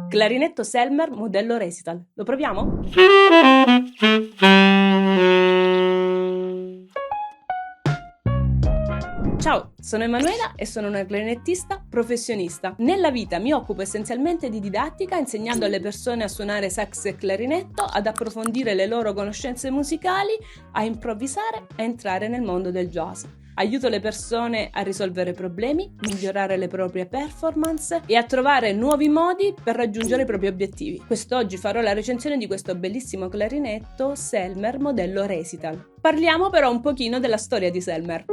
Clarinetto Selmer modello Recital. Lo proviamo? Ciao, sono Emanuela e sono una clarinettista professionista. Nella vita mi occupo essenzialmente di didattica, insegnando alle persone a suonare sax e clarinetto, ad approfondire le loro conoscenze musicali, a improvvisare e entrare nel mondo del jazz. Aiuto le persone a risolvere problemi, migliorare le proprie performance e a trovare nuovi modi per raggiungere i propri obiettivi. Quest'oggi farò la recensione di questo bellissimo clarinetto Selmer modello Recital. Parliamo però un pochino della storia di Selmer.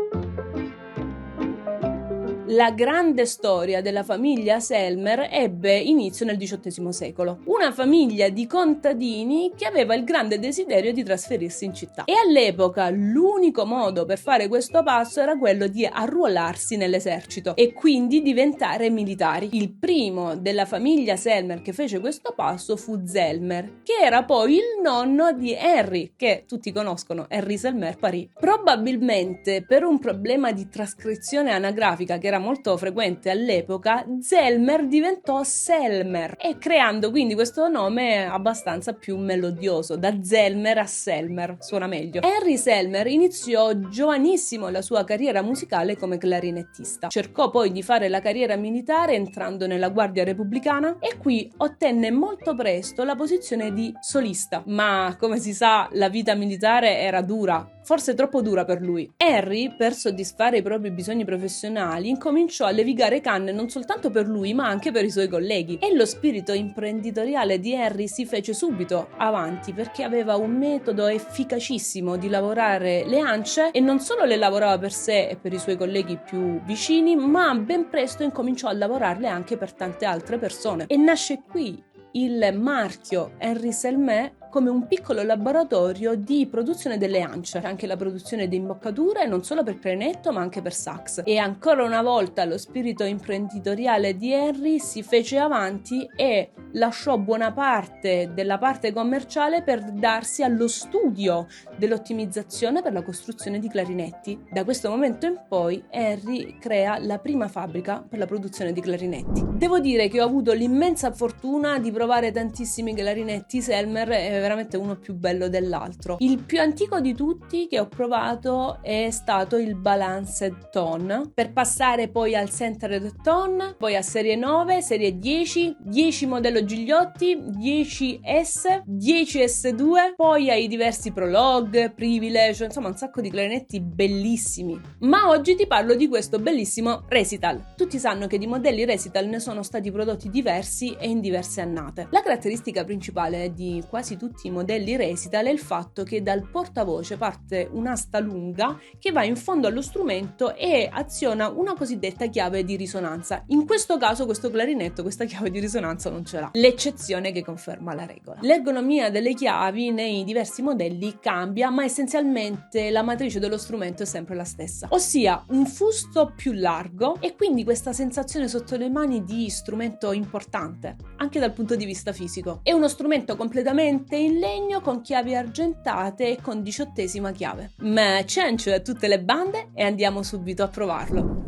La grande storia della famiglia Selmer ebbe inizio nel XVIII secolo. Una famiglia di contadini che aveva il grande desiderio di trasferirsi in città. E all'epoca l'unico modo per fare questo passo era quello di arruolarsi nell'esercito e quindi diventare militari. Il primo della famiglia Selmer che fece questo passo fu Selmer, che era poi il nonno di Henry, che tutti conoscono, Henry Selmer Paris. Probabilmente per un problema di trascrizione anagrafica che era molto frequente all'epoca, Selmer diventò Selmer, e creando quindi questo nome abbastanza più melodioso, da Zelmer a Selmer, suona meglio. Henry Selmer iniziò giovanissimo la sua carriera musicale come clarinettista. Cercò poi di fare la carriera militare entrando nella Guardia Repubblicana e qui ottenne molto presto la posizione di solista, ma come si sa la vita militare era dura, forse troppo dura per lui. Henry, per soddisfare i propri bisogni professionali, incominciò a levigare canne non soltanto per lui ma anche per i suoi colleghi, e lo spirito imprenditoriale di Henry si fece subito avanti perché aveva un metodo efficacissimo di lavorare le ance, e non solo le lavorava per sé e per i suoi colleghi più vicini, ma ben presto incominciò a lavorarle anche per tante altre persone, e nasce qui il marchio Henry Selmer come un piccolo laboratorio di produzione delle ance, anche la produzione di imboccature non solo per clarinetto ma anche per sax. E ancora una volta lo spirito imprenditoriale di Henry si fece avanti e lasciò buona parte della parte commerciale per darsi allo studio dell'ottimizzazione per la costruzione di clarinetti. Da questo momento in poi Henry crea la prima fabbrica per la produzione di clarinetti. Devo dire che ho avuto l'immensa fortuna di provare tantissimi clarinetti Selmer, è veramente uno più bello dell'altro. Il più antico di tutti che ho provato è stato il Balanced Tone, per passare poi al Centered Tone, poi a serie 9, serie 10, 10 modello Gigliotti, 10S, 10S2, poi ai diversi Prologue, Privilege, insomma un sacco di clarinetti bellissimi. Ma oggi ti parlo di questo bellissimo Recital. Tutti sanno che di modelli Recital ne sono stati prodotti diversi e in diverse annate. La caratteristica principale di quasi tutti i modelli Recital è il fatto che dal portavoce parte un'asta lunga che va in fondo allo strumento e aziona una cosiddetta chiave di risonanza. In questo caso questo clarinetto questa chiave di risonanza non ce l'ha, l'eccezione che conferma la regola. L'ergonomia delle chiavi nei diversi modelli cambia, ma essenzialmente la matrice dello strumento è sempre la stessa, ossia un fusto più largo e quindi questa sensazione sotto le mani di strumento importante, anche dal punto di vista fisico. È uno strumento completamente in legno con chiavi argentate e con 18ª chiave. Ma cencio a tutte le bande e andiamo subito a provarlo.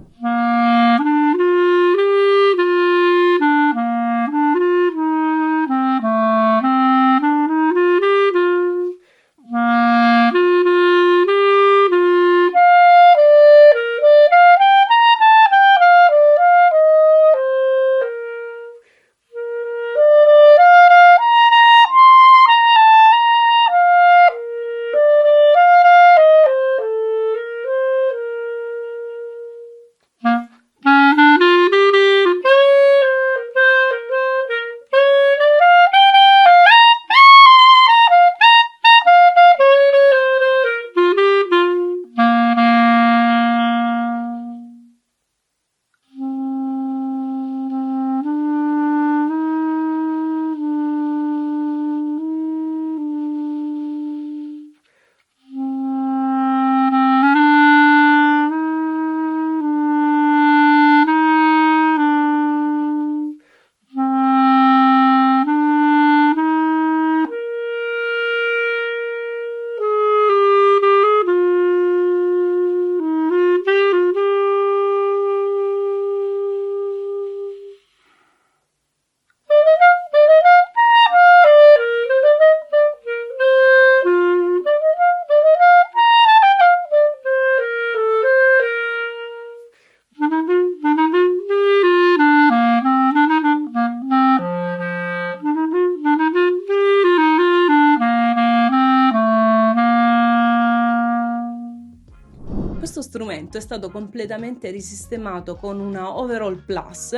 strumento è stato completamente risistemato con una Overall Plus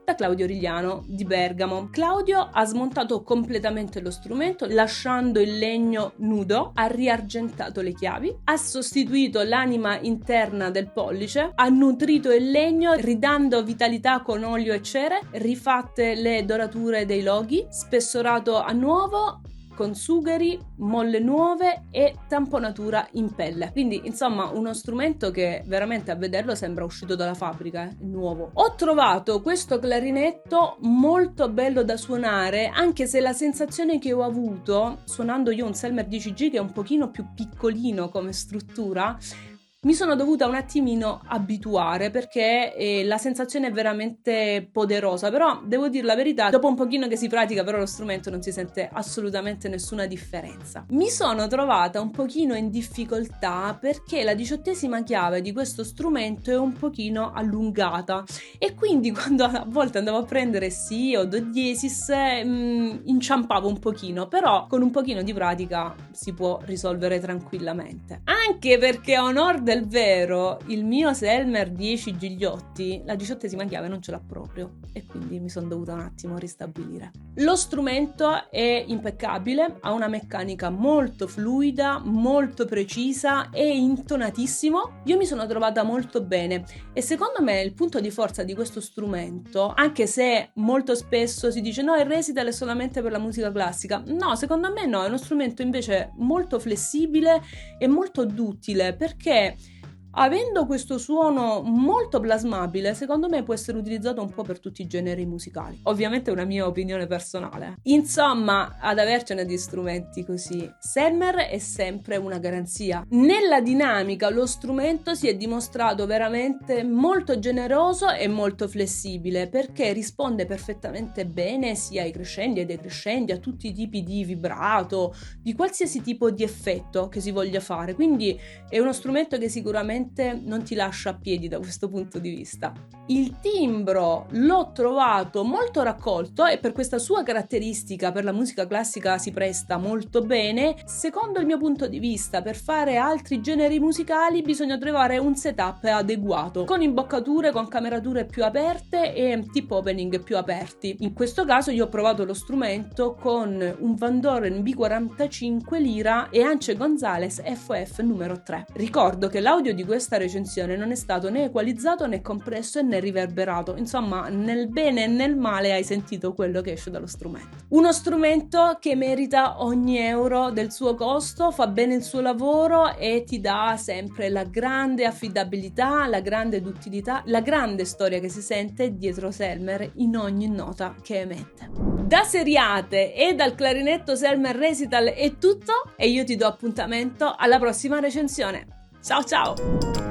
da Claudio Rigliano di Bergamo. Claudio ha smontato completamente lo strumento lasciando il legno nudo, ha riargentato le chiavi, ha sostituito l'anima interna del pollice, ha nutrito il legno ridando vitalità con olio e cere, rifatte le dorature dei loghi, spessorato a nuovo con sugheri, molle nuove e tamponatura in pelle. Quindi insomma uno strumento che veramente a vederlo sembra uscito dalla fabbrica, nuovo. Ho trovato questo clarinetto molto bello da suonare, anche se la sensazione che ho avuto suonando io un Selmer 10G che è un pochino più piccolino come struttura, mi sono dovuta un attimino abituare perché la sensazione è veramente poderosa, però devo dire la verità, dopo un pochino che si pratica però lo strumento non si sente assolutamente nessuna differenza. Mi sono trovata un pochino in difficoltà perché la 18ª chiave di questo strumento è un pochino allungata e quindi quando a volte andavo a prendere Si o Do diesis inciampavo un pochino, però con un pochino di pratica si può risolvere tranquillamente. Anche perché a onor del vero il mio Selmer 10 Gigliotti la 18ª chiave non ce l'ha proprio e quindi mi sono dovuta un attimo ristabilire. Lo strumento è impeccabile, ha una meccanica molto fluida, molto precisa e intonatissimo. Io mi sono trovata molto bene e secondo me il punto di forza di questo strumento, anche se molto spesso si dice no, il recital è solamente per la musica classica, no, secondo me no, è uno strumento invece molto flessibile e molto duttile perché avendo questo suono molto plasmabile, secondo me può essere utilizzato un po' per tutti i generi musicali. Ovviamente è una mia opinione personale. Insomma, ad avercene di strumenti così, Selmer è sempre una garanzia. Nella dinamica lo strumento si è dimostrato veramente molto generoso e molto flessibile perché risponde perfettamente bene sia ai crescendi ai decrescendi, a tutti i tipi di vibrato, di qualsiasi tipo di effetto che si voglia fare. Quindi è uno strumento che sicuramente non ti lascia a piedi da questo punto di vista. Il timbro l'ho trovato molto raccolto e per questa sua caratteristica per la musica classica si presta molto bene. Secondo il mio punto di vista, per fare altri generi musicali bisogna trovare un setup adeguato, con imboccature, con camerature più aperte e tip opening più aperti. In questo caso io ho provato lo strumento con un Van Doren B45 lira e Ance Gonzalez FOF numero 3. Ricordo che l'audio di questa recensione non è stato né equalizzato né compresso e né riverberato, insomma nel bene e nel male hai sentito quello che esce dallo strumento. Uno strumento che merita ogni euro del suo costo, fa bene il suo lavoro e ti dà sempre la grande affidabilità, la grande duttilità, la grande storia che si sente dietro Selmer in ogni nota che emette. Da Seriate e dal clarinetto Selmer Recital è tutto e io ti do appuntamento alla prossima recensione. Ciao ciao!